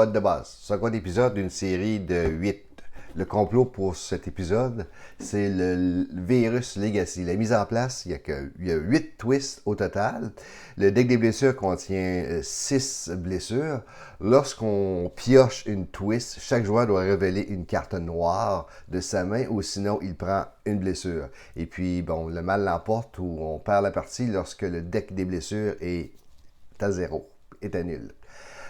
boîte de base. Second épisode d'une série de 8. Le complot pour cet épisode, c'est le Virus Legacy. La mise en place, il y a 8 twists au total. Le deck des blessures contient 6 blessures. Lorsqu'on pioche une twist, chaque joueur doit révéler une carte noire de sa main ou sinon il prend une blessure. Et puis, bon, le mal l'emporte ou on perd la partie lorsque le deck des blessures est à 0, est à nul.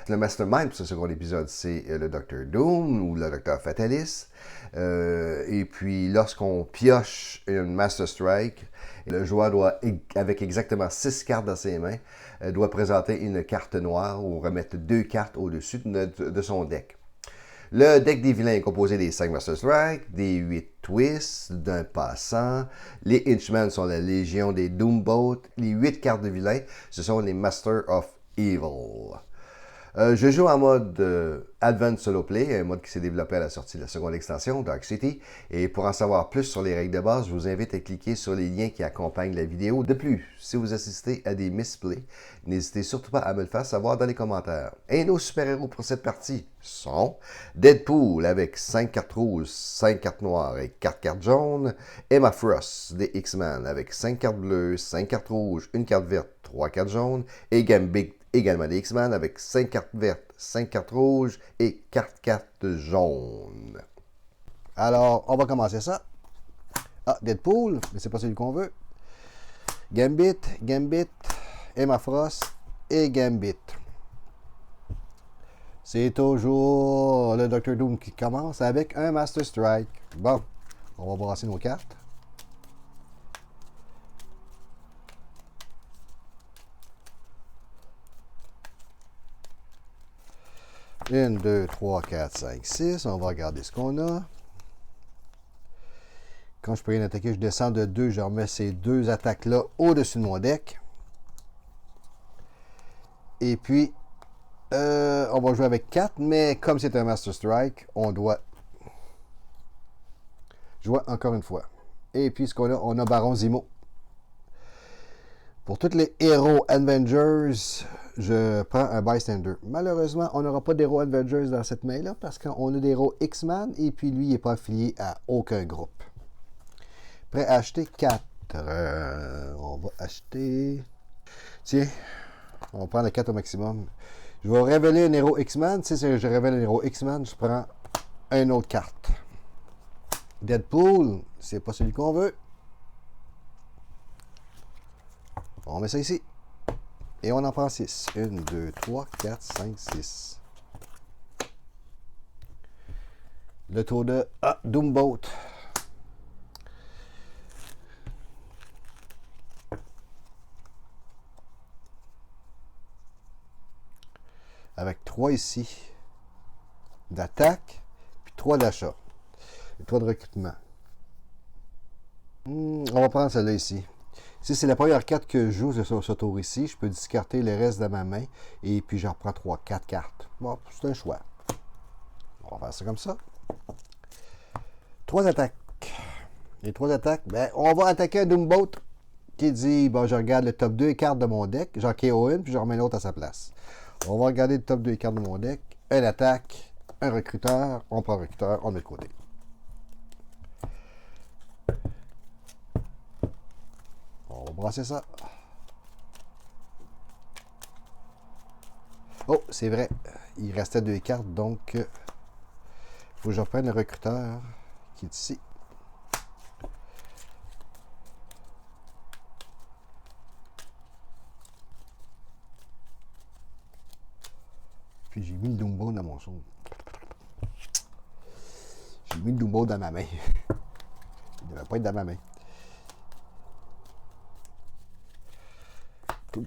Le mastermind pour ce second épisode, c'est le Dr. Doom ou le Dr. Fatalis. Et puis, lorsqu'on pioche une Master Strike, le joueur doit, avec exactement 6 cartes dans ses mains, doit présenter une carte noire ou remettre 2 cartes au-dessus de son deck. Le deck des vilains est composé des 5 Master Strike, des 8 twists, d'un passant. Les Henchmen sont la légion des Doomboats. Les 8 cartes de vilains, ce sont les Master of Evil. Je joue en mode Advanced Solo Play, un mode qui s'est développé à la sortie de la seconde extension, Dark City. Et pour en savoir plus sur les règles de base, je vous invite à cliquer sur les liens qui accompagnent la vidéo. De plus, si vous assistez à des misplays, n'hésitez surtout pas à me le faire savoir dans les commentaires. Et nos super-héros pour cette partie sont Deadpool avec 5 cartes rouges, 5 cartes noires et 4 cartes jaunes. Emma Frost des X-Men avec 5 cartes bleues, 5 cartes rouges, 1 carte verte, 3 cartes jaunes. Et Gambit également des X-Men avec 5 cartes vertes, 5 cartes rouges et 4 cartes jaunes. Alors, on va commencer ça. Ah, Deadpool, mais c'est pas celui qu'on veut. Gambit, Emma Frost et Gambit. C'est toujours le Dr. Doom qui commence avec un Master Strike. Bon, on va brasser nos cartes. Une, 2, 3, 4, 5, 6. On va regarder ce qu'on a. Quand je peux rien attaquer, je descends de 2. Je remets ces 2 attaques-là au-dessus de mon deck. Et puis, on va jouer avec 4. Mais comme c'est un Master Strike, on doit jouer encore une fois. Et puis, ce qu'on a, on a Baron Zemo. Pour tous les héros Avengers, je prends un Bystander. Malheureusement, on n'aura pas d'héros Avengers dans cette main-là parce qu'on a des héros X-Men et puis lui, il n'est pas affilié à aucun groupe. Prêt à acheter 4. On va acheter... Tiens, on va prendre le 4 au maximum. Je vais révéler un héros X-Men. Si je révèle un héros X-Men, je prends une autre carte. Deadpool, c'est pas celui qu'on veut. On met ça ici. Et on en prend 6. 1, 2, 3, 4, 5, 6. Le tour de Doomboat. Avec 3 ici d'attaque, puis 3 d'achat. Et 3 de recrutement. On va prendre celle-là ici. Si c'est la première carte que je joue sur ce tour ici, je peux discarter le reste de ma main et puis j'en reprends 4 cartes. Bon, c'est un choix. On va faire ça comme ça. 3 attaques. Les 3 attaques, ben, on va attaquer un Doomboat qui dit, bon, je regarde le top 2 cartes de mon deck, j'en KO une, puis je remets l'autre à sa place. On va regarder le top 2 cartes de mon deck, un attaque, un recruteur, on prend un recruteur, on met de côté. On va brasser ça. Oh, c'est vrai. Il restait 2 cartes, donc il faut que je reprenne le recruteur qui est ici. Puis j'ai mis le Dumbo dans mon son. J'ai mis le Dumbo dans ma main. Il ne devrait pas être dans ma main.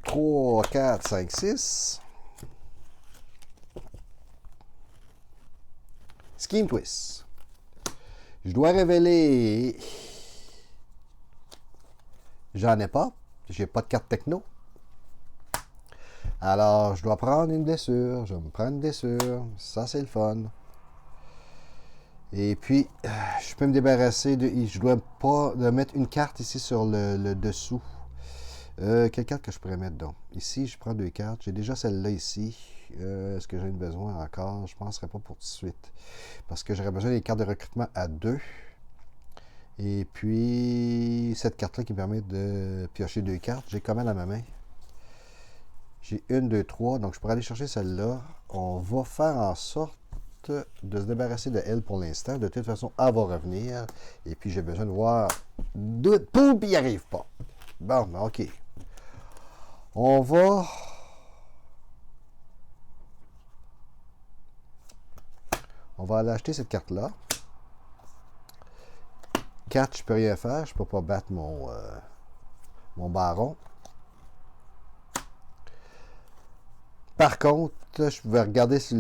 3, 4, 5, 6. Scheme Twist. Je dois révéler... J'en ai pas. J'ai pas de carte techno. Alors, je dois prendre une blessure. Je vais me prendre une blessure. Ça, c'est le fun. Et puis, je peux me débarrasser de... Je dois pas de mettre une carte ici sur le dessous. Quelle carte que je pourrais mettre donc? Ici, je prends 2 cartes. J'ai déjà celle-là ici. Est-ce que j'ai besoin encore? Je ne penserais pas pour tout de suite. Parce que j'aurais besoin des cartes de recrutement à 2. Et puis, cette carte-là qui me permet de piocher 2 cartes. J'ai combien dans ma main? J'ai 1, 2, 3. Donc, je pourrais aller chercher celle-là. On va faire en sorte de se débarrasser de elle pour l'instant. De toute façon, elle va revenir. Et puis, j'ai besoin de voir d'autres poules, puis il n'y arrive pas. Bon, ben, OK. On va... On va aller acheter cette carte-là. 4, je peux rien faire. Je peux pas battre mon baron. Par contre, je vais regarder si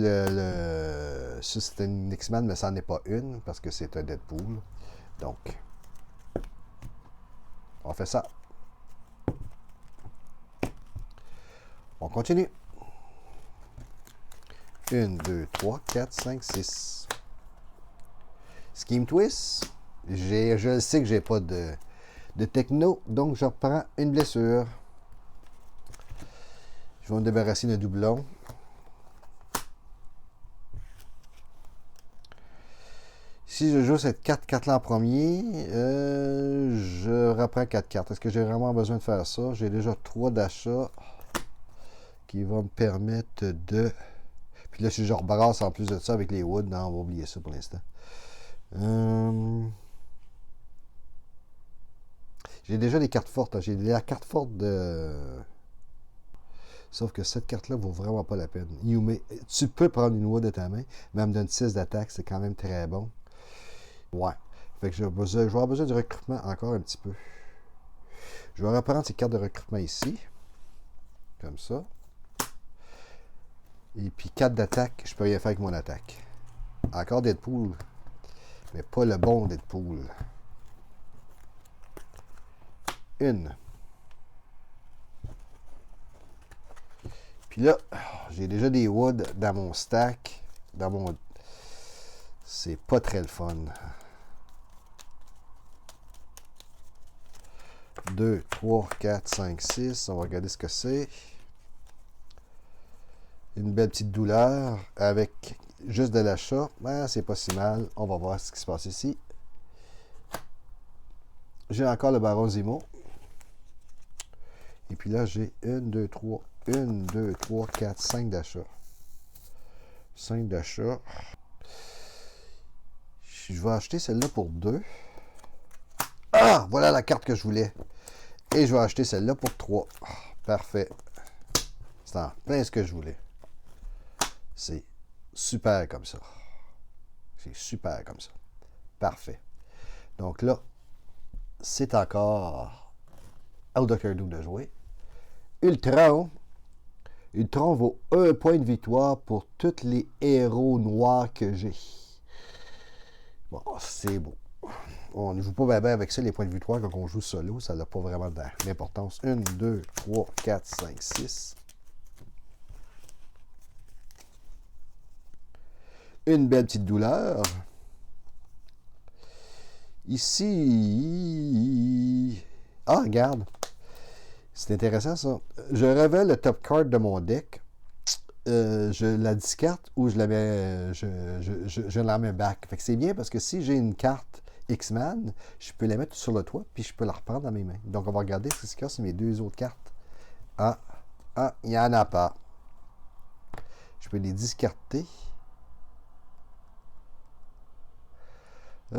si c'est une X-Man, mais ça n'en est pas une, parce que c'est un Deadpool. Donc, on fait ça. On continue. 1, 2, 3, 4, 5, 6. Scheme Twist. Je sais que j'ai pas de techno, donc je reprends une blessure. Je vais me débarrasser d'un doublon. Si je joue cette 4 cartes-là en premier, je reprends 4 cartes. Est-ce que j'ai vraiment besoin de faire ça? J'ai déjà 3 d'achats qui vont me permettre de... Puis là, si je rebrasse en plus de ça avec les woods, non, on va oublier ça pour l'instant. J'ai déjà des cartes fortes. Hein. J'ai la carte forte de... Sauf que cette carte-là vaut vraiment pas la peine. Yume, tu peux prendre une wood de ta main, mais elle me donne 6 d'attaque, c'est quand même très bon. Ouais. Fait que je vais avoir besoin de recrutement encore un petit peu. Je vais reprendre ces cartes de recrutement ici. Comme ça. Et puis 4 d'attaque, je peux rien faire avec mon attaque. Encore Deadpool. Mais pas le bon Deadpool. Une. Puis là, j'ai déjà des woods dans mon stack. C'est pas très le fun. 2, 3, 4, 5, 6. On va regarder ce que c'est. Une belle petite douleur avec juste de l'achat. Ben, c'est pas si mal. On va voir ce qui se passe ici. J'ai encore le Baron Zemo. Et puis là, j'ai 1, 2, 3, 1, 2, 3, 4, 5 d'achat. 5 d'achat. Je vais acheter celle-là pour 2. Ah! Voilà la carte que je voulais. Et je vais acheter celle-là pour 3. Parfait. C'est en plein ce que je voulais. C'est super comme ça. C'est super comme ça. Parfait. Donc là, c'est encore au Dr. Doom de jouer. Ultron. Ultron vaut 1 point de victoire pour tous les héros noirs que j'ai. Bon, c'est beau. On ne joue pas bien avec ça, les points de victoire, quand on joue solo. Ça n'a pas vraiment d'importance. 1, 2, 3, 4, 5, 6. Une belle petite douleur. Ici... Ah, regarde. C'est intéressant, ça. Je révèle le top card de mon deck. Je la discarte ou je la mets, je la mets back. Fait que c'est bien parce que si j'ai une carte X-Man, je peux la mettre sur le toit puis je peux la reprendre dans mes mains. Donc on va regarder ce qui se casse sur mes 2 autres cartes. Ah, il n'y en a pas. Je peux les discarter. Je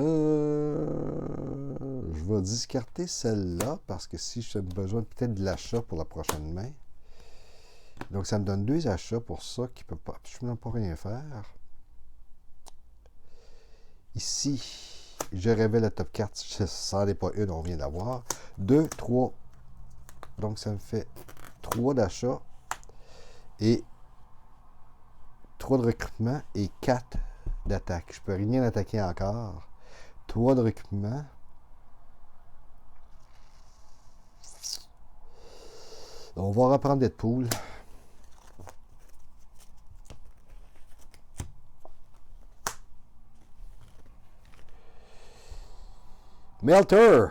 vais discarter celle-là parce que si j'ai besoin peut-être de l'achat pour la prochaine main. Donc, ça me donne 2 achats pour ça qui ne peut absolument pas rien faire. Ici, je révèle la top carte. Ça n'en est pas une, on vient d'avoir. 2, 3. Donc, ça me fait 3 d'achats et 3 de recrutement et 4 d'attaque. Je ne peux rien attaquer encore. 3 de recrutement. On va reprendre Deadpool. Melter.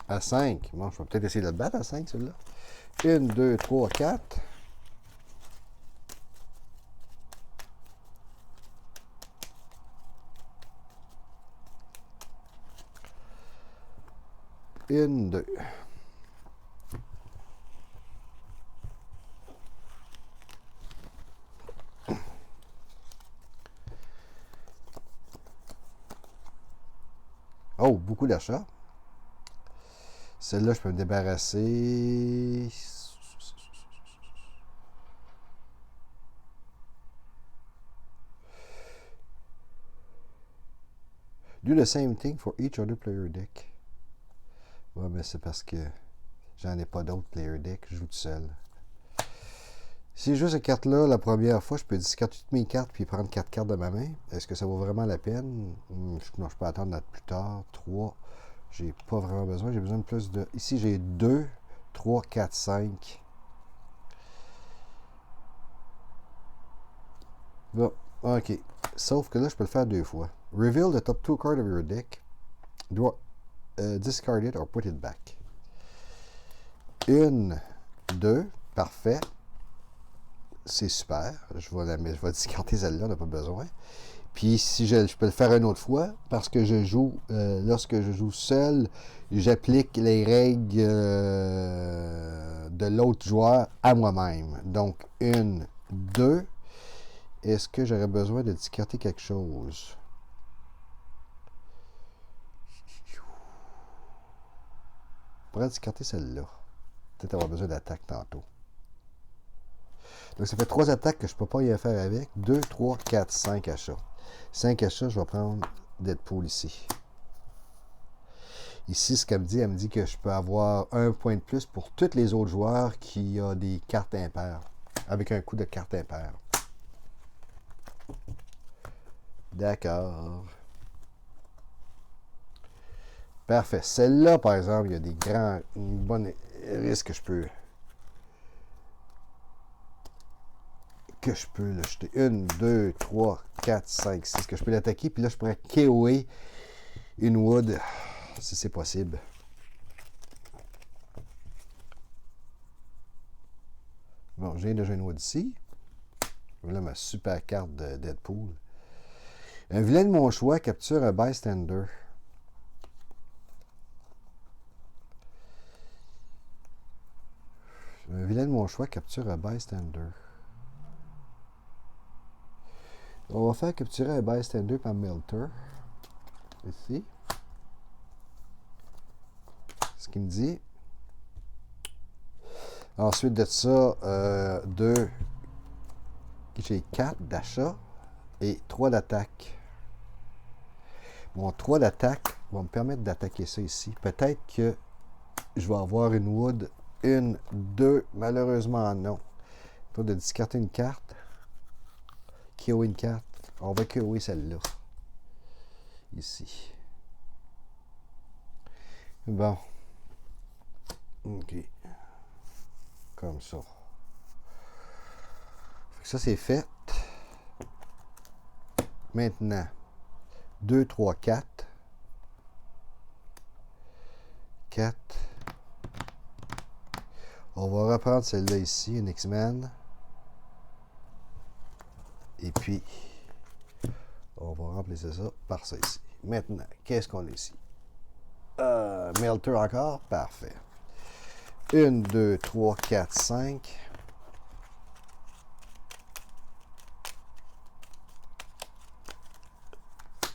À 5. Bon, je vais peut-être essayer de le battre à 5, celui-là. 1, 2, 3, 4. Une, deux. Oh, beaucoup d'achats. Celle-là, je peux me débarrasser. Do the same thing for each other player deck. Ouais, mais c'est parce que j'en ai pas d'autres player deck. Je joue tout seul. Si je joue cette carte-là, la première fois, je peux discarter toutes mes cartes puis prendre 4 cartes de ma main. Est-ce que ça vaut vraiment la peine? Non, je peux attendre plus tard. 3. J'ai pas vraiment besoin. J'ai besoin de plus de... Ici, j'ai 2, 3, 4, 5. Bon, ok. Sauf que là, je peux le faire 2 fois. Reveal the top 2 cards of your deck. Discard it or put it back. 1, 2. Parfait. C'est super. Je vais discarter celle-là, on n'a pas besoin. Puis si je peux le faire une autre fois, parce que je joue, lorsque je joue seul, j'applique les règles de l'autre joueur à moi-même. Donc, 1, 2. Est-ce que j'aurais besoin de discarter quelque chose? Je pourrais discarter celle-là. Peut-être avoir besoin d'attaque tantôt. Donc, ça fait 3 attaques que je ne peux pas y faire avec. 2, 3, 4, 5 achats. 5 achats, je vais prendre Deadpool ici. Ici, ce qu'elle me dit, elle me dit que je peux avoir 1 point de plus pour tous les autres joueurs qui ont des cartes impaires. Avec un coup de carte impaire. D'accord. Parfait. Celle-là, par exemple, il y a des grands, bonnes risques que je peux le jeter. 1, 2, 3, 4, 5, 6. Que je peux l'attaquer. Puis là, je pourrais KO'er une wood. Si c'est possible. Bon, j'ai déjà une wood ici. Voilà ma super carte de Deadpool. Un vilain de mon choix capture un bystander. Un vilain de mon choix capture un bystander. On va faire capturer un bystander par Melter. Ici. Ce qu'il me dit. Ensuite de ça, j'ai 4 d'achat et 3 d'attaque. Mon 3 d'attaque va me permettre d'attaquer ça ici. Peut-être que je vais avoir une wood. 1, 2. Malheureusement, non. Pas de discarter une carte. KO une carte. On va KO celle-là. Ici. Bon. OK. Comme ça. Ça, c'est fait. Maintenant, 2, 3, 4. 4. On va reprendre celle-là ici, une X-Men. Et puis, on va remplacer ça par ça ici. Maintenant, qu'est-ce qu'on a ici? Melter encore? Parfait. 1, 2, 3, 4, 5.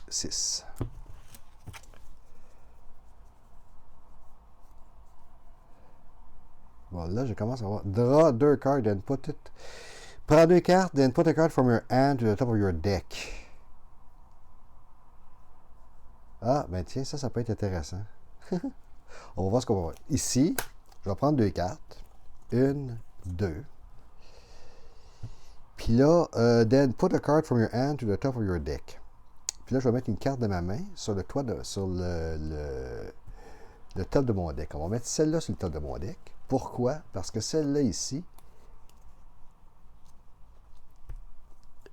Six. Bon, là, je commence à voir. Draw 2 cards and put it. Prends 2 cartes, then put a card from your hand to the top of your deck. Ah, ben tiens, ça peut être intéressant. On va voir ce qu'on va voir. Ici, je vais prendre 2 cartes. 1, 2. Puis là, then put a card from your hand to the top of your deck. Puis là, je vais mettre une carte de ma main sur le toit sur le top de mon deck. On va mettre celle-là sur le top de mon deck. Pourquoi? Parce que celle-là ici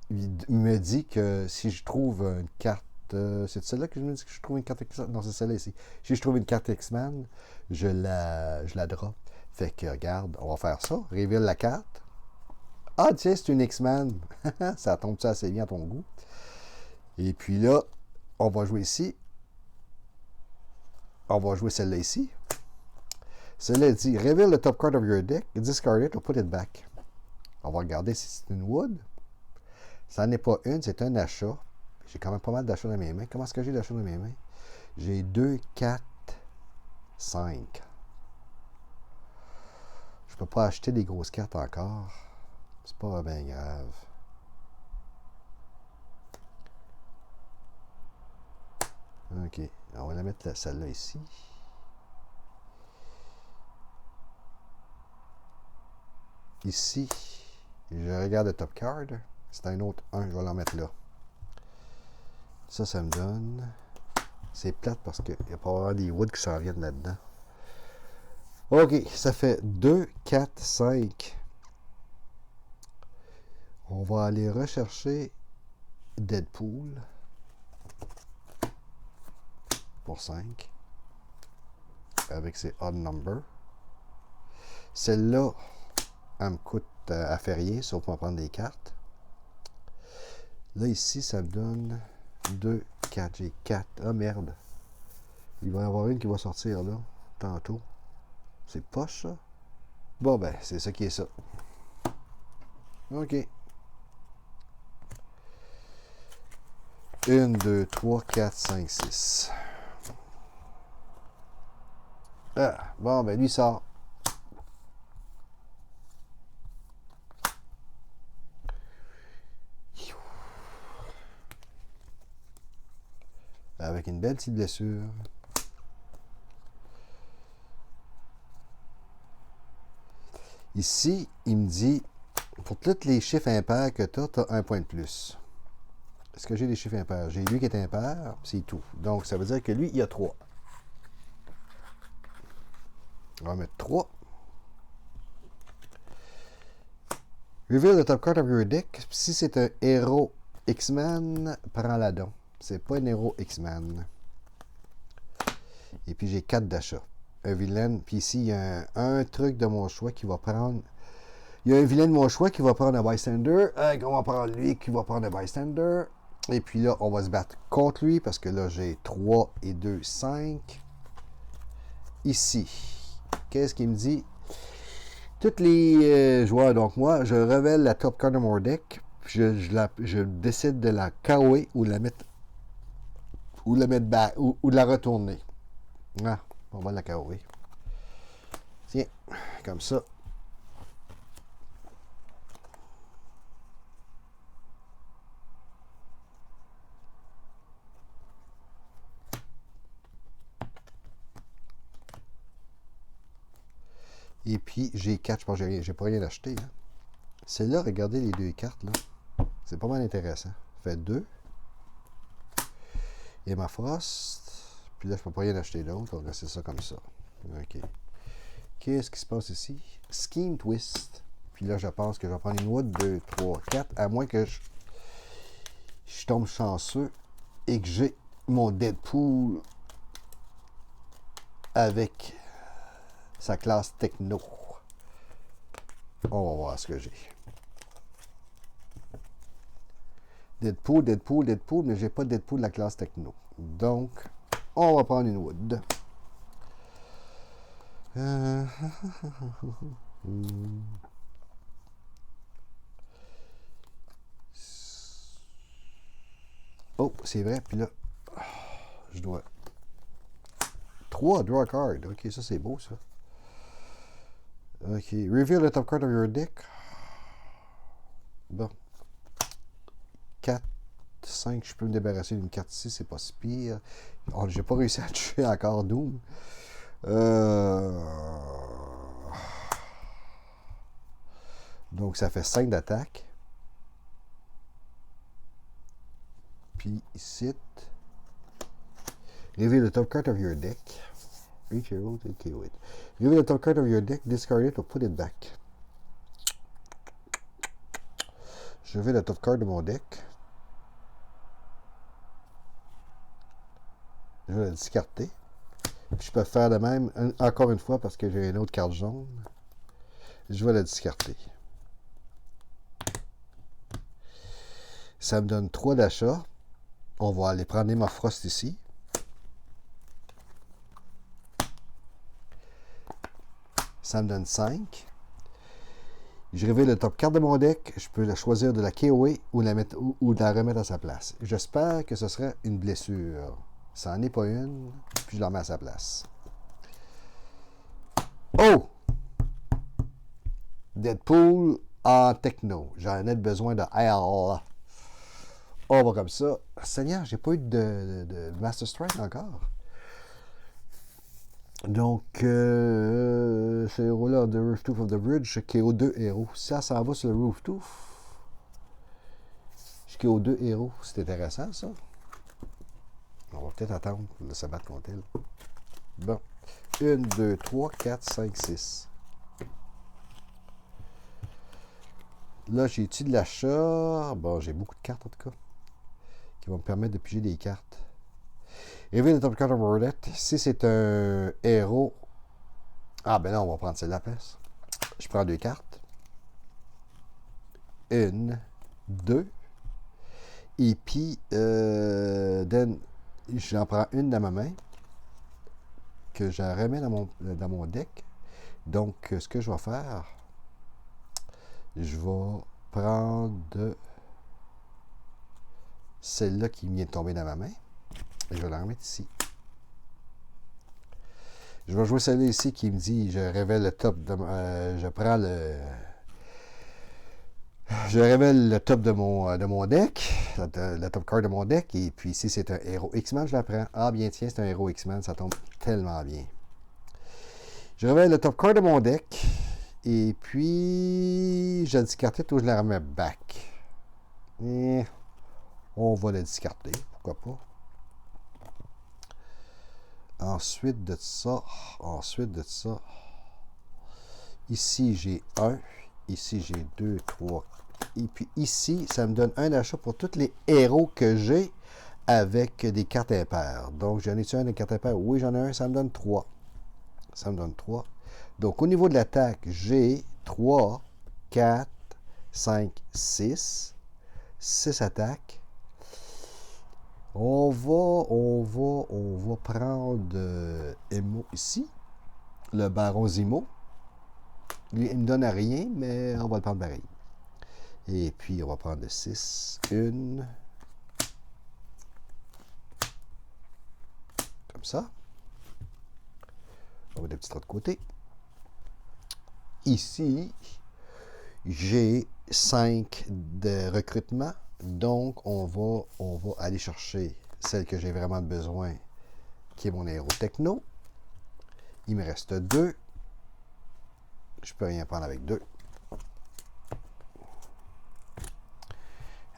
il me dit que si je trouve une carte c'est celle-là que je me dis que je trouve une carte X-Men. Non, c'est celle-là ici. Si je trouve une carte X-Men, je la drop. Fait que, regarde, on va faire ça. Reveal la carte. Ah, tiens, c'est une X-Men. Ça tombe ça assez bien à ton goût. Et puis là, on va jouer ici. On va jouer celle-là ici. Celle-là dit Reveal the top card of your deck, discard it or put it back. On va regarder si c'est une wood. Ça n'est pas une, c'est un achat. J'ai quand même pas mal d'achats dans mes mains. Comment est-ce que j'ai d'achats dans mes mains? J'ai 2, 4, 5. Je peux pas acheter des grosses cartes encore. C'est pas bien grave. OK. On va la mettre celle-là ici. Ici, je regarde le top card. C'est un autre 1, je vais l'en mettre là. Ça me donne... C'est plate parce qu'il n'y a pas vraiment des woods qui s'en viennent là-dedans. OK, ça fait 2, 4, 5. On va aller rechercher Deadpool pour 5 avec ses odd numbers. Celle-là, elle me coûte à faire rien, sauf pour prendre des cartes. Là, ici, ça me donne 2, 4. J'ai 4. Ah, merde. Il va y en avoir une qui va sortir, là, tantôt. C'est poche, ça? Bon, ben, c'est ça qui est ça. OK. 1, 2, 3, 4, 5, 6. Ah, bon, ben, lui sort. Avec une belle petite blessure. Ici, il me dit, pour tous les chiffres impairs que tu as un point de plus. Est-ce que j'ai des chiffres impairs? J'ai lui qui est impair, c'est tout. Donc, ça veut dire que lui, il a 3. On va mettre 3. Reveal the top card of your deck. Si c'est un héros X-Men, prends-la donc. C'est pas un héros X-Men. Et puis j'ai 4 d'achat. Un vilain. Puis ici, il y a un truc de mon choix qui va prendre. Il y a un vilain de mon choix qui va prendre un bystander. On va prendre lui qui va prendre un bystander. Et puis là, on va se battre contre lui parce que là, j'ai 3 et 2, 5. Ici. Qu'est-ce qu'il me dit? Tous les joueurs, donc moi, je révèle la top card de mon deck. Je décide de la KO'er ou de la mettre back ou de la retourner. Ah, on va la KO'er. Tiens, comme ça. Et puis, j'ai 4, je pense que j'ai pas rien acheté. Hein. Celle-là, regardez les 2 cartes. Là. C'est pas mal intéressant. Ça fait 2. Et ma Frost. Puis là, je peux pas rien acheter d'autre. On va laisser ça comme ça. OK. Qu'est-ce qui se passe ici? Scheme Twist. Puis là, je pense que je vais prendre une wood 2, 3, 4. À moins que je tombe chanceux et que j'ai mon Deadpool avec sa classe techno. On va voir ce que j'ai. Deadpool, mais j'ai pas de Deadpool de la classe techno. Donc, on va prendre une wood. Oh, c'est vrai, puis là, je dois... 3, draw a card. Ok, ça c'est beau, ça. Ok, reveal the top card of your deck. Bon. 4, 5, je peux me débarrasser d'une carte ici, c'est pas si pire. Oh, j'ai pas réussi à tuer encore Doom. Donc ça fait 5 d'attaque. Puis ici, reveal the top card of your deck. Reach your own to KO it. Reveal the top card of your deck, discard it or put it back. Je vais le top card de mon deck. Je vais la discarter. Puis je peux faire de même, encore une fois, parce que j'ai une autre carte jaune. Je vais la discarter. Ça me donne 3 d'achats. On va aller prendre ma Frost ici. Ça me donne 5. Je révèle le top carte de mon deck. Je peux la choisir de la KOA ou de la remettre à sa place. J'espère que ce serait une blessure. Ça n'en est pas une. Puis je la remets à sa place. Oh! Deadpool en techno. J'en ai besoin de R. On va comme ça. Seigneur, j'ai pas eu de Master Strike encore. Donc, ce héros-là, The Rooftooth of the Bridge, KO 2 héros. Ça va sur le Rooftooth. Je KO 2 héros. C'est intéressant, ça. On va peut-être attendre de se battre contre elle. Bon. 1, 2, 3, 4, 5, 6. Là, j'ai-tu de l'achat? Bon, j'ai beaucoup de cartes, en tout cas, qui vont me permettre de piger des cartes. Réveille le top card de Roulette. Si c'est un héros... Ah, ben là, on va prendre celle-là à la place. Je prends 2 cartes. 1, 2. Et puis, j'en prends une dans ma main, que je remets dans mon deck. Donc, ce que je vais faire, je vais prendre celle-là qui vient de tomber dans ma main. Et je vais la remettre ici. Je vais jouer celle-là ici qui me dit, je révèle le top de... je prends le... Je révèle le top de mon deck, le top card de mon deck, et puis si c'est un héros X-Men, je la prends. Ah bien tiens, c'est un héros X-Men, ça tombe tellement bien. Je révèle le top card de mon deck, et puis je la discarte ou je la remets back. Et on va la discarter, pourquoi pas. Ensuite de ça, ici j'ai 1, ici j'ai 2, 3, et puis ici, ça me donne un achat pour tous les héros que j'ai avec des cartes impaires. Donc, j'en ai-tu un des cartes impaires? Oui, j'en ai un, ça me donne 3. Ça me donne 3. Donc, au niveau de l'attaque, j'ai 3, 4, 5, 6. 6 attaques. On va prendre Emo ici. Le Baron Zemo. Il ne me donne rien, mais on va le prendre pareil. Et puis, on va prendre le 6. Une. Comme ça. On va des petits traits de côté. Ici, j'ai 5 de recrutement. Donc, on va aller chercher celle que j'ai vraiment besoin, qui est mon héros techno. Il me reste 2. Je peux rien prendre avec 2.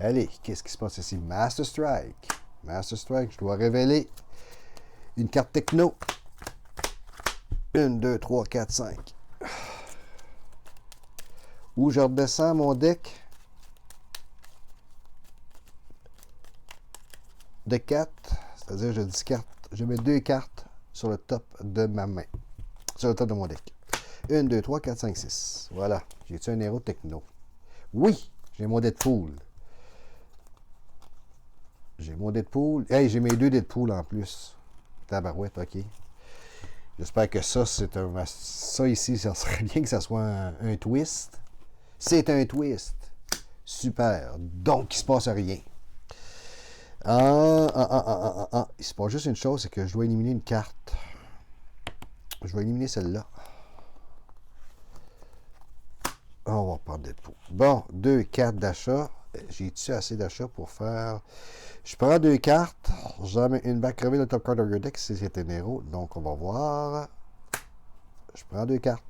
Allez, qu'est-ce qui se passe ici? Master Strike. Master Strike, je dois révéler une carte techno. 1, 2, 3, 4, 5. Où je redescends mon deck de 4. C'est-à-dire, je discarte. Je mets 2 cartes sur le top de ma main. Sur le top de mon deck. 1, 2, 3, 4, 5, 6. Voilà. J'ai-tu un héros techno? Oui, j'ai mon Deadpool. J'ai mon Deadpool. Hey, j'ai mes 2 Deadpool en plus. Tabarouette, ok. J'espère que ça, c'est un... Ça ici, ça serait bien que ça soit un twist. C'est un twist. Super. Donc, il se passe rien. Il se passe juste une chose, c'est que je dois éliminer une carte. Je vais éliminer celle-là. On va prendre Deadpool. Bon, 2 cartes d'achat. J'ai-tu assez d'achat pour faire... Je prends 2 cartes. J'en mets une back. Crever le top card de your deck si c'est un héros. Donc, on va voir. Je prends 2 cartes.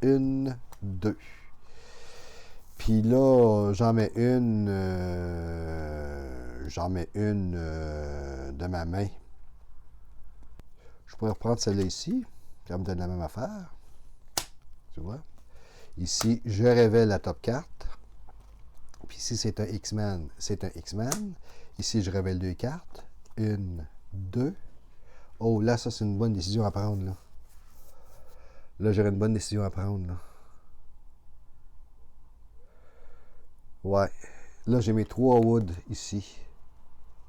1, 2. Puis là, j'en mets une... de ma main. Je pourrais reprendre celle-là ici. Ça me donne la même affaire. Tu vois? Ici, je révèle la top carte. Puis ici, c'est un X-Men. C'est un X-Men. Ici, je révèle 2 cartes. 1, 2. Oh, là, ça, c'est une bonne décision à prendre, là. Là, j'aurais une bonne décision à prendre, là. Ouais. Là, j'ai mes 3 woods ici,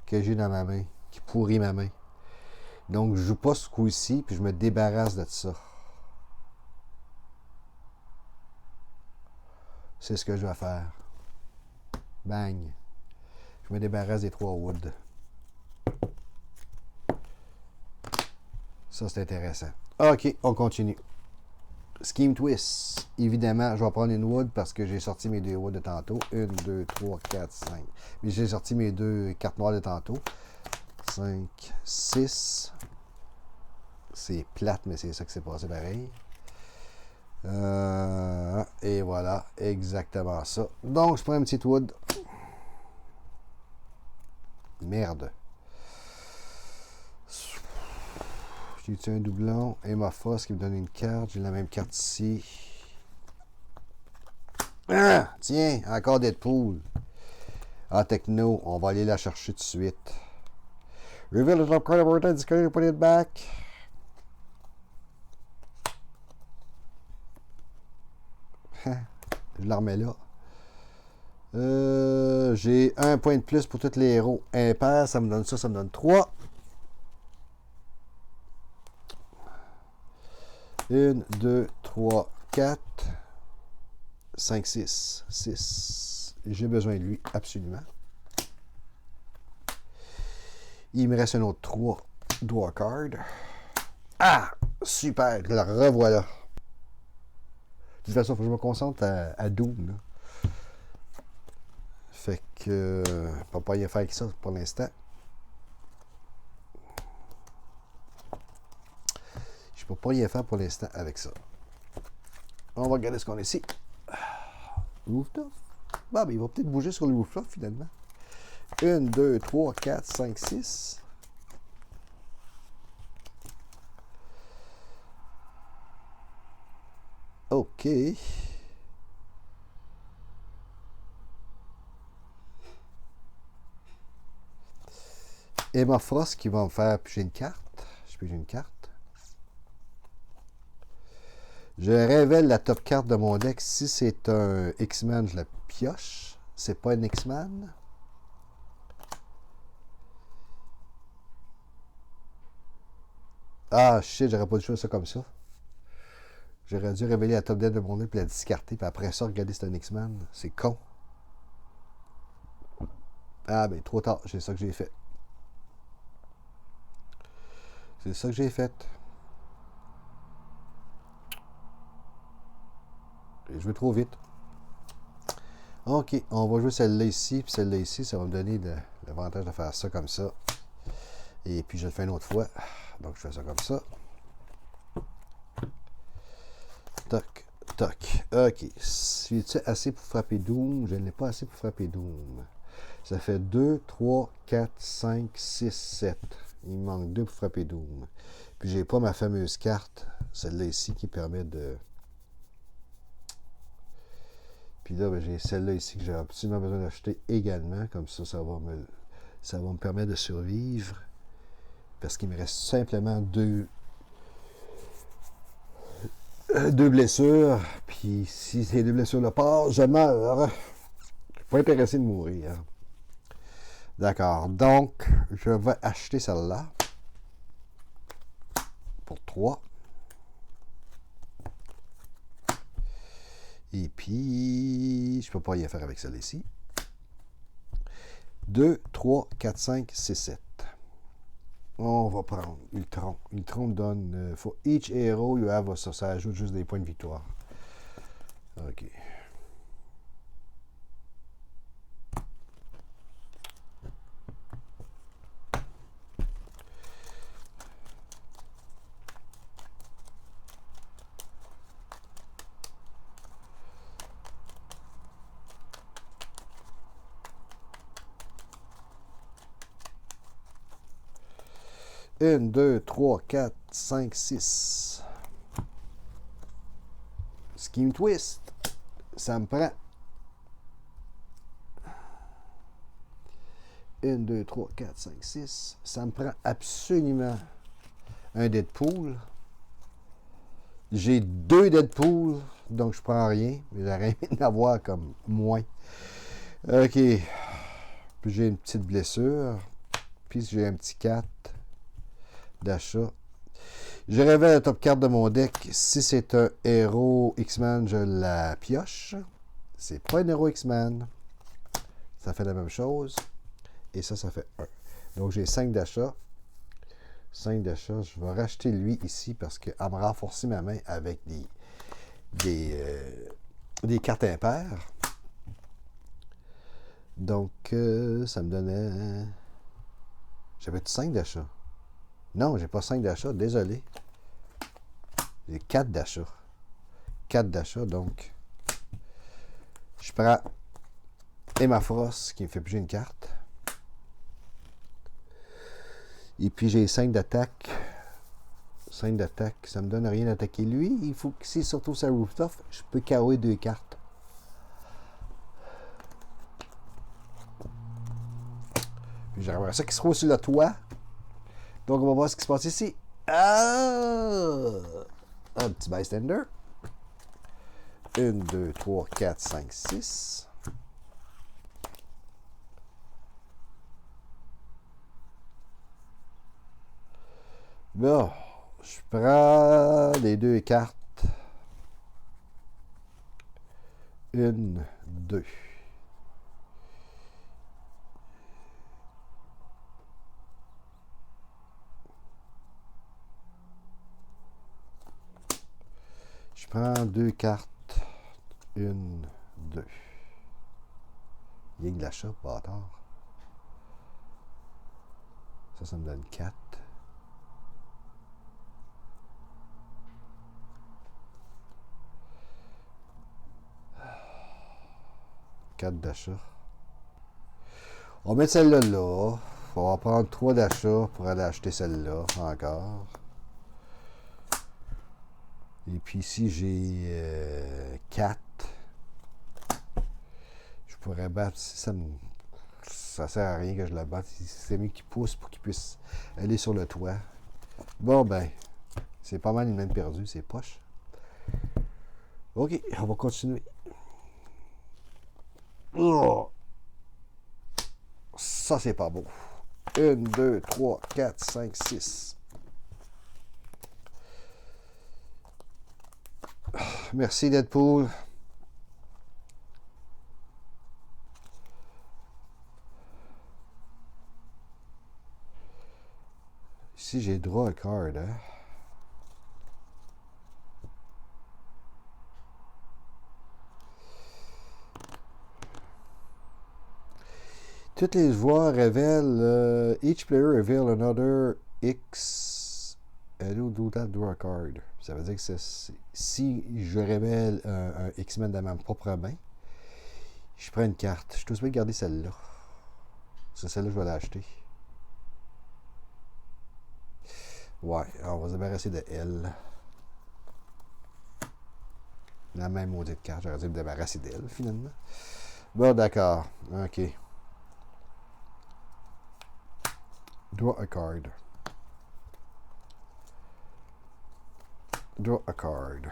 que j'ai dans ma main, qui pourrit ma main. Donc, je joue pas ce coup-ci, puis je me débarrasse de ça. C'est ce que je vais faire. Bang. Je me débarrasse des 3 woods. Ça, c'est intéressant. OK, on continue. Scheme Twist. Évidemment, je vais prendre une wood parce que j'ai sorti mes 2 woods de tantôt. 1, 2, 3, 4, 5. Mais j'ai sorti mes 2 cartes noires de tantôt. 5, 6. C'est plate, mais c'est ça qui s'est passé pareil. Et voilà, exactement ça. Donc, je prends une petite wood. Merde. J'ai un doublon et ma force qui me donne une carte. J'ai la même carte ici. Ah! Tiens, encore Deadpool. Ah, Techno, on va aller la chercher tout de suite. Reveal the top card of our discard, put it back. Je la remets là. J'ai 1 point de plus pour tous les héros. Impair, ça me donne ça, ça me donne 3. 1, 2, 3, 4, 5, 6. 6. J'ai besoin de lui, absolument. Il me reste un autre 3 draw card. Ah! Super! La revoilà. De toute façon, il faut que je me concentre à Doom. Là. Fait que... je peux pas y faire avec ça pour l'instant. Je peux pas y faire pour l'instant avec ça. On va regarder ce qu'on a ici. Rooftop. Bah, ben, il va peut-être bouger sur le rooftop finalement. 1, 2, 3, 4, 5, 6. OK. Emma Frost qui va me faire piger une carte. Je pige une carte. Je révèle la top carte de mon deck. Si c'est un X-Men, je la pioche. C'est pas un X-Men. Ah, shit, j'aurais pas dû jouer ça comme ça. J'aurais dû révéler la top deck de mon deck puis la discarter. Puis après ça, regarder c'est un X-Men. C'est con. Ah, ben, trop tard. C'est ça que j'ai fait. C'est ça que j'ai fait. J'ai joué trop vite. OK, on va jouer celle-là ici, puis celle-là ici, ça va me donner l'avantage de faire ça comme ça. Et puis je le fais une autre fois. Donc je fais ça comme ça. Toc, toc. OK. Suis-tu assez pour frapper Doom? Je n'ai pas assez pour frapper Doom. Ça fait 2, 3, 4, 5, 6, 7. Il me manque 2 pour frapper Doom. Puis j'ai pas ma fameuse carte, celle-là ici, qui permet de... Puis là, ben, j'ai celle-là ici que j'ai absolument besoin d'acheter également. Comme ça, ça va me permettre de survivre. Parce qu'il me reste simplement deux blessures. Puis si ces 2 blessures le passent, je meurs. Je suis pas intéressé de mourir. D'accord. Donc, je vais acheter celle-là. Pour 3. Et puis, je peux pas y faire avec celle ici. 2, 3, 4, 5, 6, 7. On va prendre Ultron. Ultron donne... for each hero you have... Ça ajoute juste des points de victoire. OK. 1, 2, 3, 4, 5, 6. Scheme Twist. Ça me prend 1, 2, 3, 4, 5, 6. Ça me prend absolument un Deadpool. J'ai 2 Deadpool, donc je prends rien. Mais j'aurais aimé en avoir comme moins. OK. Puis j'ai une petite blessure. Puis j'ai un petit 4 d'achat. Je révèle la top carte de mon deck. Si c'est un héros X-Men, je la pioche. C'est pas un héros X-Men. Ça fait la même chose. Et ça fait 1. Donc j'ai 5 d'achat. 5 d'achat. Je vais racheter lui ici parce qu'elle me renforcer ma main avec des cartes impaires. Donc ça me donnait... J'avais 5 d'achat. Non, j'ai pas 5 d'achat. Désolé. J'ai 4 d'achat. 4 d'achat, donc je prends Emma Frost qui me fait bouger une carte. Et puis j'ai 5 d'attaque. 5 d'attaque, ça me donne rien d'attaquer lui. Il faut que si surtout sa rooftop, je peux KO'er 2 cartes. Puis j'aimerais ça qu'il se trouve sur le toit. Donc on va voir ce qui se passe ici. Ah! Un petit bystander. 1, 2, 3, 4, 5, 6. Bon, je prends les 2 cartes. 1, 2. Je prends 2 cartes. 1, 2. Il y a de l'achat, bâtard. Ça me donne 4. 4 d'achat. On va mettre celle-là là. On va prendre 3 d'achat pour aller acheter celle-là encore. Et puis ici, j'ai 4. Je pourrais battre. Ça sert à rien que je la batte. C'est mieux qu'il pousse pour qu'il puisse aller sur le toit. Bon, ben, c'est pas mal une main perdue, c'est poche. OK, on va continuer. Oh! Ça, c'est pas beau. 1, 2, 3, 4, 5, 6. Merci, Deadpool. Ici, j'ai draw a card. Hein? Toutes les voix révèlent each player reveal another X and you do that draw a card. Ça veut dire que si je révèle un X-Men dans ma propre main, je prends une carte. Je suis tout de garder celle-là. C'est celle-là que je vais l'acheter. Ouais, alors on va se débarrasser de elle. La même maudite carte, j'aurais dû me débarrasser d'elle finalement. Bon, d'accord. OK. Draw a card. Draw a card.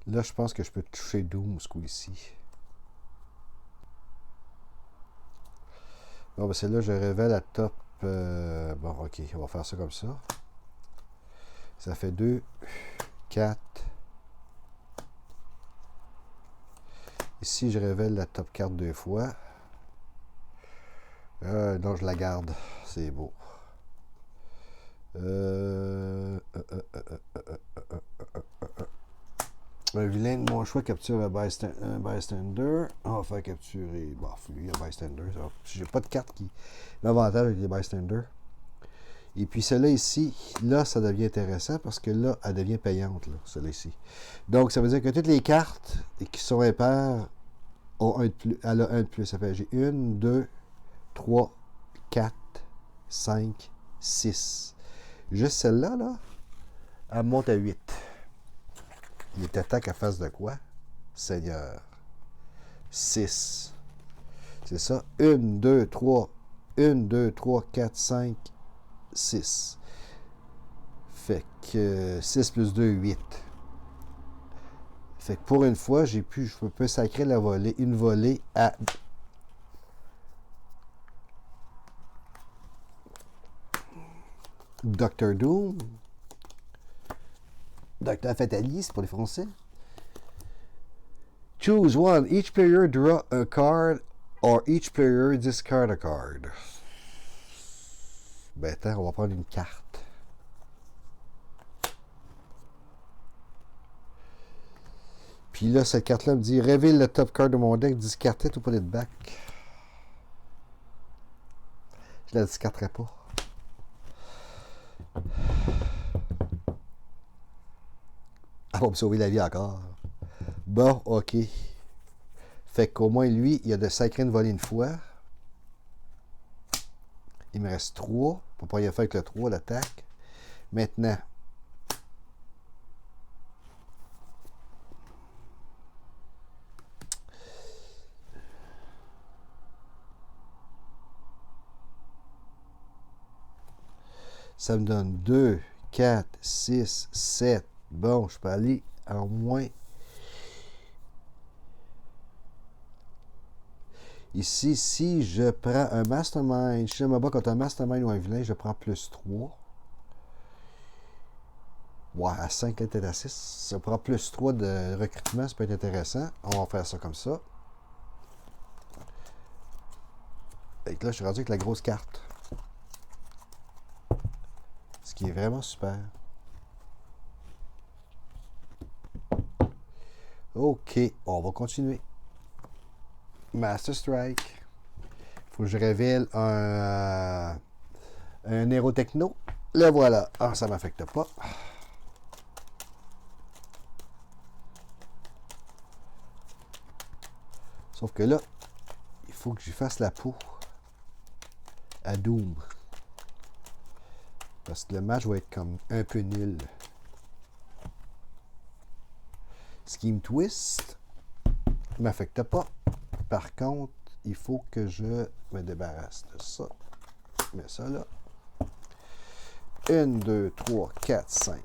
Là, je pense que je peux toucher Doom ce coup-ci. Bon, ben celle-là, je révèle la top. Bon, OK, on va faire ça comme ça. Ça fait 2, 4. Ici, je révèle la top carte 2 fois. Non, je la garde. C'est beau. Un vilain de mon choix capture un bystander. On va faire capturer. Bon, lui, un bystander. J'ai pas de carte qui m'avantage avec les bystanders. Et puis celle-là ici, là, ça devient intéressant parce que là, elle devient payante, là, celle-là ici. Donc, ça veut dire que toutes les cartes qui sont impaires ont un de plus. Elle a un de plus. Ça fait j'ai 1, 2, 3, 4, 5, 6. Juste celle-là, là, elle monte à 8. Il est attaque à face de quoi? Seigneur. 6. C'est ça. 1, 2, 3. 1, 2, 3, 4, 5, 6. Fait que 6 plus 2, 8. Fait que pour une fois, je peux sacrer une volée à Dr. Doom. Dr. Fataliste pour les Français. Choose one. Each player draw a card or each player discard a card. Ben attends, on va prendre une carte. Puis là, cette carte-là me dit révèle le top card de mon deck, discard it ou put it back. Je la discarterai pas. Elle va me sauver la vie encore. Bon, ok. Fait qu'au moins, lui, il a de sacrer une volée une fois. Il me reste 3. Pour pas y faire avec le 3, l'attaque. Maintenant. Ça me donne 2, 4, 6, 7. Bon, je peux aller en moins. Ici, si je prends un mastermind, si je me bats contre un mastermind ou un vilain, je prends plus 3. Ouais, à 5, peut-être à 6. Ça prend plus 3 de recrutement, ça peut être intéressant. On va faire ça comme ça. Et là, je suis rendu avec la grosse carte. Ce qui est vraiment super. Ok, on va continuer. Master Strike. Faut que je révèle un héros techno. Le voilà. Ah, ça ne m'affecte pas. Sauf que là, il faut que j'y fasse la peau à Doom. Parce que le match va être comme un peu nul. Scheme Twist ne m'affecte pas. Par contre, il faut que je me débarrasse de ça. Je mets ça là. 1, 2, 3, 4, 5.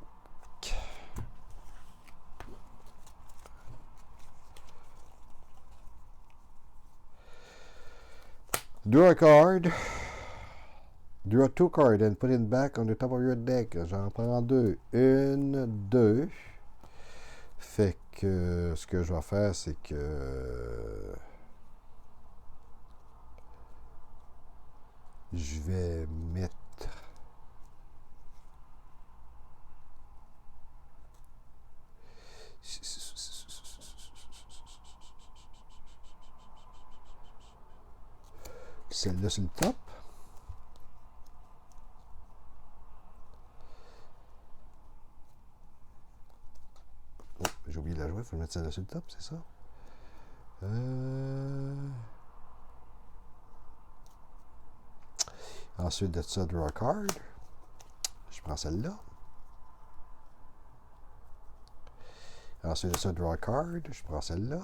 Draw a card. Draw 2 cards and put it back on the top of your deck. J'en prends 2. 1, 2. Fait que ce que je vais faire, c'est que je vais mettre celle-là sur le top. Oh, j'ai oublié de la jouer, il faut mettre celle-là sur le top, c'est ça? Ensuite de ça, draw a card. Je prends celle-là. Ensuite de ça, draw a card. Je prends celle-là.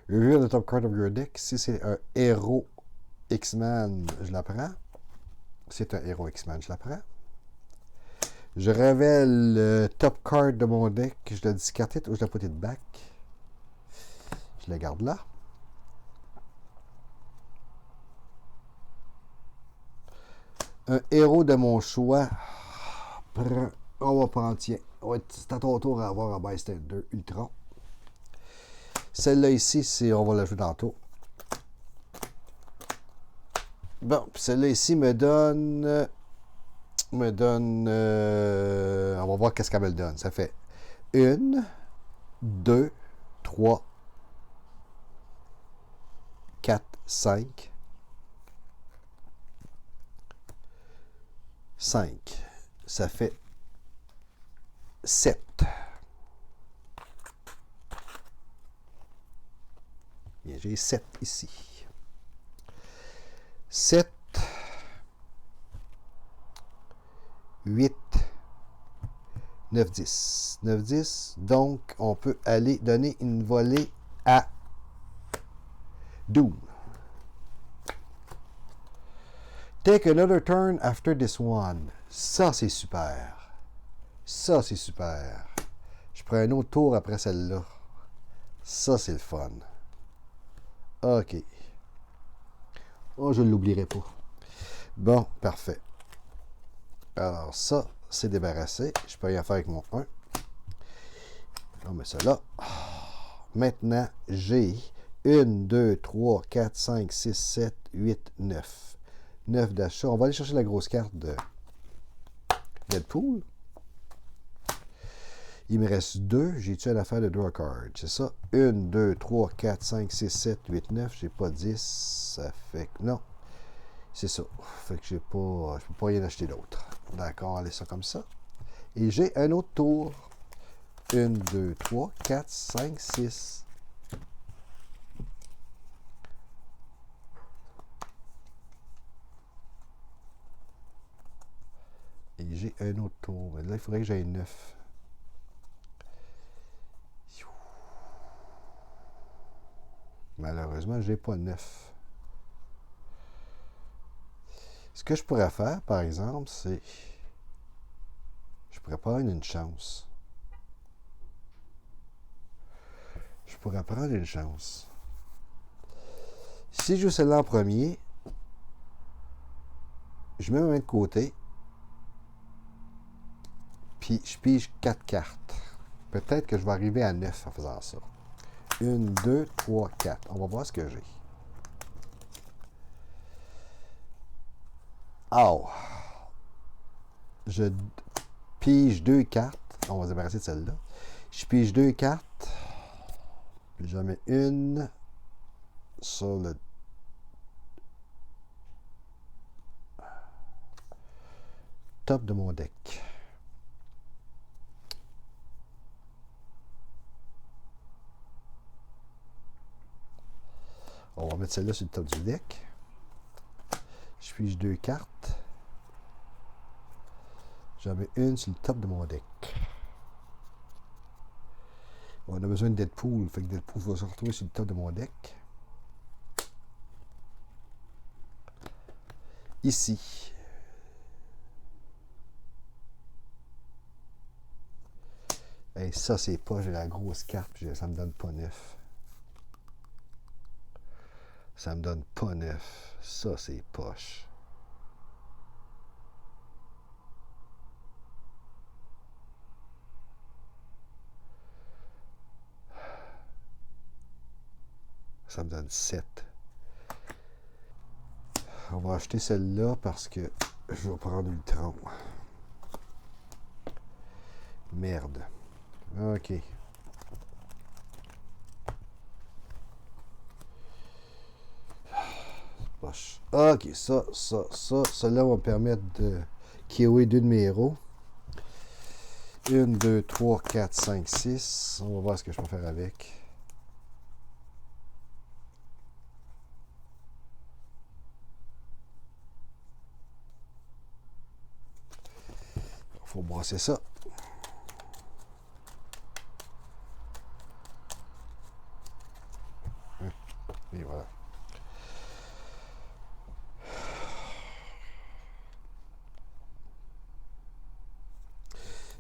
Reveal the top card of your deck. Si c'est un héros X-Man, je la prends. Si c'est un héros X-Man, je la prends. Je révèle le top card de mon deck. Je la discarte ou je la put it back. Je la garde là. Un héros de mon choix. On va prendre, tiens. C'est à ton tour à avoir un Bystander Ultron. Celle-là ici, on va la jouer tantôt. Bon, celle-là ici me donne... on va voir qu'est-ce qu'elle me donne. Ça fait 1, 2, 3, 4, 5, 5. Ça fait 7. Bien, j'ai 7 ici. 7, 8, 9, 10. 9, 10. Donc, on peut aller donner une volée à Doom. Take another turn after this one. Ça, c'est super. Ça, c'est super. Je prends un autre tour après celle-là. Ça, c'est le fun. OK. Oh, je ne l'oublierai pas. Bon, parfait. Alors, ça, c'est débarrassé. Je peux rien faire avec mon 1. On met ça là. Maintenant, j'ai 1, 2, 3, 4, 5, 6, 7, 8, 9. 9 d'achat. On va aller chercher la grosse carte de Deadpool. Il me reste 2. J'ai-tu une affaire de draw card? C'est ça. 1, 2, 3, 4, 5, 6, 7, 8, 9. J'ai pas 10. Ça fait que non. C'est ça. Fait que je peux pas rien acheter d'autre. D'accord, allez ça comme ça. Et j'ai un autre tour. 1, 2, 3, 4, 5, 6. Et j'ai un autre tour. Mais là, il faudrait que j'aille 9. Malheureusement, je n'ai pas 9. Ce que je pourrais faire, par exemple, c'est... Je pourrais prendre une chance. Je pourrais prendre une chance. Si je joue celle-là en premier, je mets ma main de côté, puis je pige 4 cartes. Peut-être que je vais arriver à 9 en faisant ça. 1, 2, 3, 4. On va voir ce que j'ai. Oh! Je pige 2 cartes. On va se débarrasser de celle-là. Je pige 2 cartes. Puis j'en mets une sur le top de mon deck. On va mettre celle-là sur le top du deck. Je pige 2 cartes. J'en mets une sur le top de mon deck. On a besoin de Deadpool. Fait que Deadpool va se retrouver sur le top de mon deck. Ici. Et ça, c'est pas, j'ai la grosse carte, ça me donne pas 9. Ça me donne pas 9. Ça, c'est poche. Ça me donne 7. On va acheter celle-là parce que je vais prendre Ultron. Merde. OK. Poche. OK, ça. Celle-là va me permettre de KO'er 2 de mes héros. 1, 2, 3, 4, 5, 6. On va voir ce que je peux faire avec. Il faut brasser ça. Et voilà.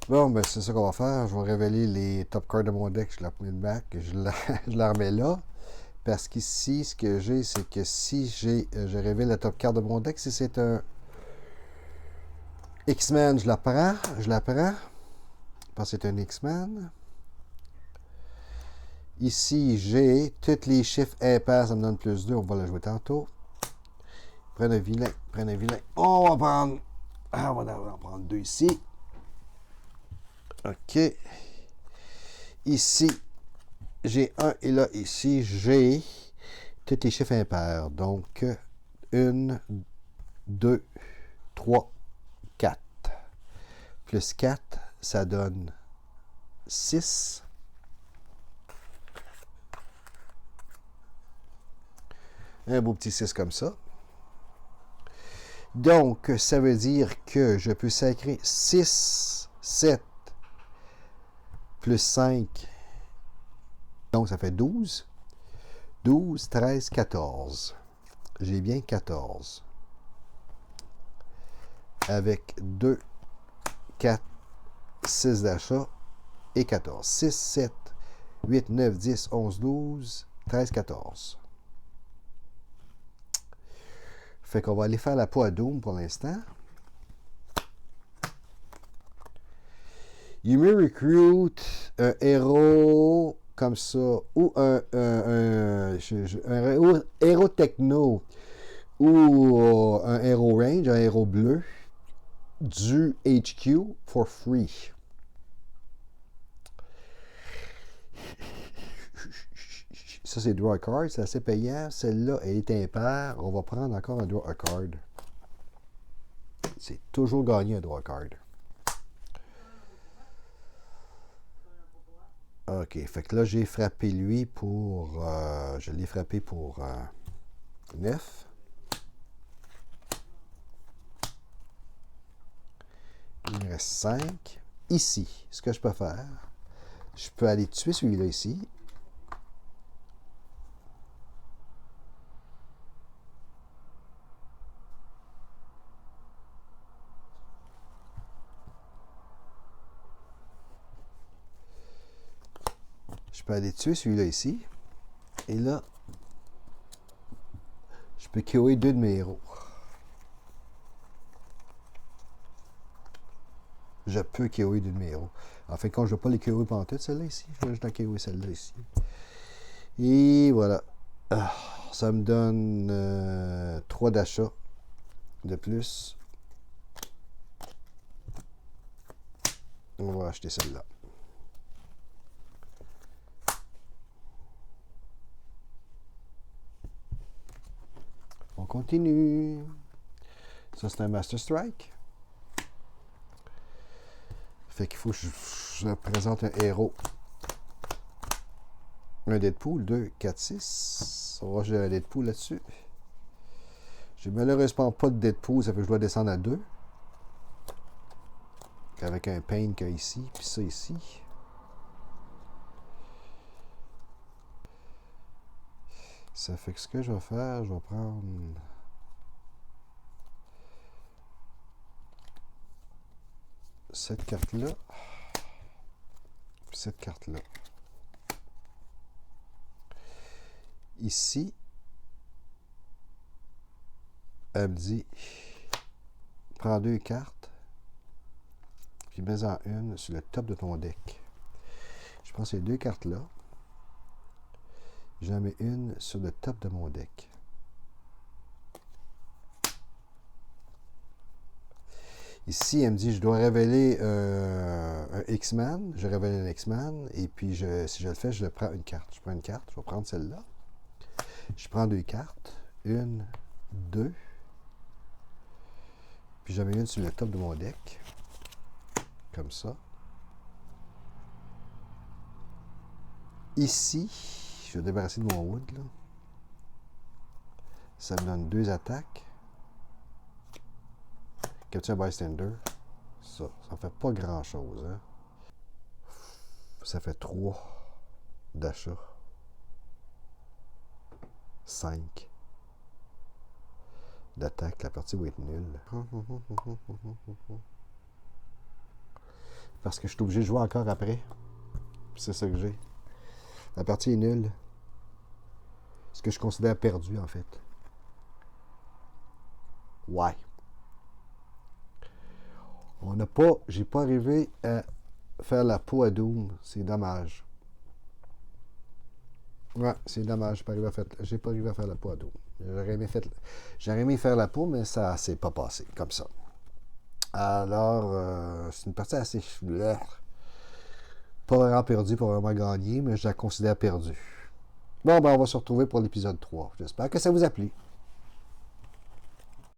Bon, ben c'est ça qu'on va faire. Je vais révéler les top cards de mon deck. Je la mets back. Je la remets là. Parce qu'ici, ce que j'ai, c'est que si je révèle la top card de mon deck, si c'est un X-Men, je la prends. Parce que c'est un X-Men. Ici, j'ai tous les chiffres impairs, ça me donne plus 2. On va la jouer tantôt. Prends un vilain. On va prendre... on va en prendre 2 ici. OK. Ici, j'ai 1 et là, ici, j'ai tous les chiffres impairs. Donc, 1, 2, 3, 4. Plus 4, ça donne 6. Un beau petit 6 comme ça. Donc, ça veut dire que je peux sacrer 6, 7, plus 5. Donc, ça fait 12. 12, 13, 14. J'ai bien 14. Avec 2, 4, 6 d'achat et 14. 6, 7, 8, 9, 10, 11, 12, 13, 14. Fait qu'on va aller faire la peau à Doom pour l'instant. You may recruit un héros comme ça, ou un héros techno, ou un héros range, un héros bleu, du HQ for free. Ça, c'est draw a card, c'est assez payant. Celle-là, elle est impair. On va prendre encore un draw a card. C'est toujours gagné un draw a card. OK, fait que là, j'ai frappé lui pour... je l'ai frappé pour 9. Il me reste 5. Ici, ce que je peux faire, je peux aller tuer celui-là ici. Je peux aller tuer celui-là ici. Et là, je peux KO'er 2 de mes héros. Je peux KO'er 2 de mes héros. En fait, quand je ne vais pas les KO'er pendant tout, celle-là ici. Je vais juste la KO'er celle-là ici. Et voilà. Ça me donne 3 d'achat de plus. On va acheter celle-là. On continue. Ça, c'est un Master Strike. Fait qu'il faut que je présente un héros. Un Deadpool, 2, 4, 6. On va j'ai un Deadpool là-dessus. J'ai malheureusement pas de Deadpool, ça fait que je dois descendre à 2. Avec un pain qu'il y a ici, puis ça ici. Ça fait que ce que je vais faire, je vais prendre cette carte-là, puis cette carte-là. Ici, elle me dit, prends 2 cartes, puis mets-en une sur le top de ton deck. Je prends ces 2 cartes-là. J'en mets une sur le top de mon deck. Ici, elle me dit je dois révéler un X-Man. Je révèle un X-Man. Et puis, si je le fais, je prends une carte. Je prends une carte. Je vais prendre celle-là. Je prends 2 cartes. 1, 2. Puis, j'en mets une sur le top de mon deck. Comme ça. Ici, je vais débarrasser de mon wood, là. Ça me donne 2 attaques. Capture bystander. Ça fait pas grand chose, hein. Ça fait 3 d'achat. 5 d'attaque. La partie va être nulle. Parce que je suis obligé de jouer encore après. C'est ça que j'ai. La partie est nulle. Ce que je considère perdu, en fait. Ouais. J'ai pas arrivé à faire la peau à Doom. C'est dommage. Ouais, c'est dommage. J'ai pas arrivé à faire la peau à Doom. J'aurais aimé faire la peau, mais ça s'est pas passé comme ça. Alors, c'est une partie assez... Pas vraiment perdue, pas vraiment gagnée, mais je la considère perdue. Bon, ben on va se retrouver pour l'épisode 3. J'espère que ça vous a plu.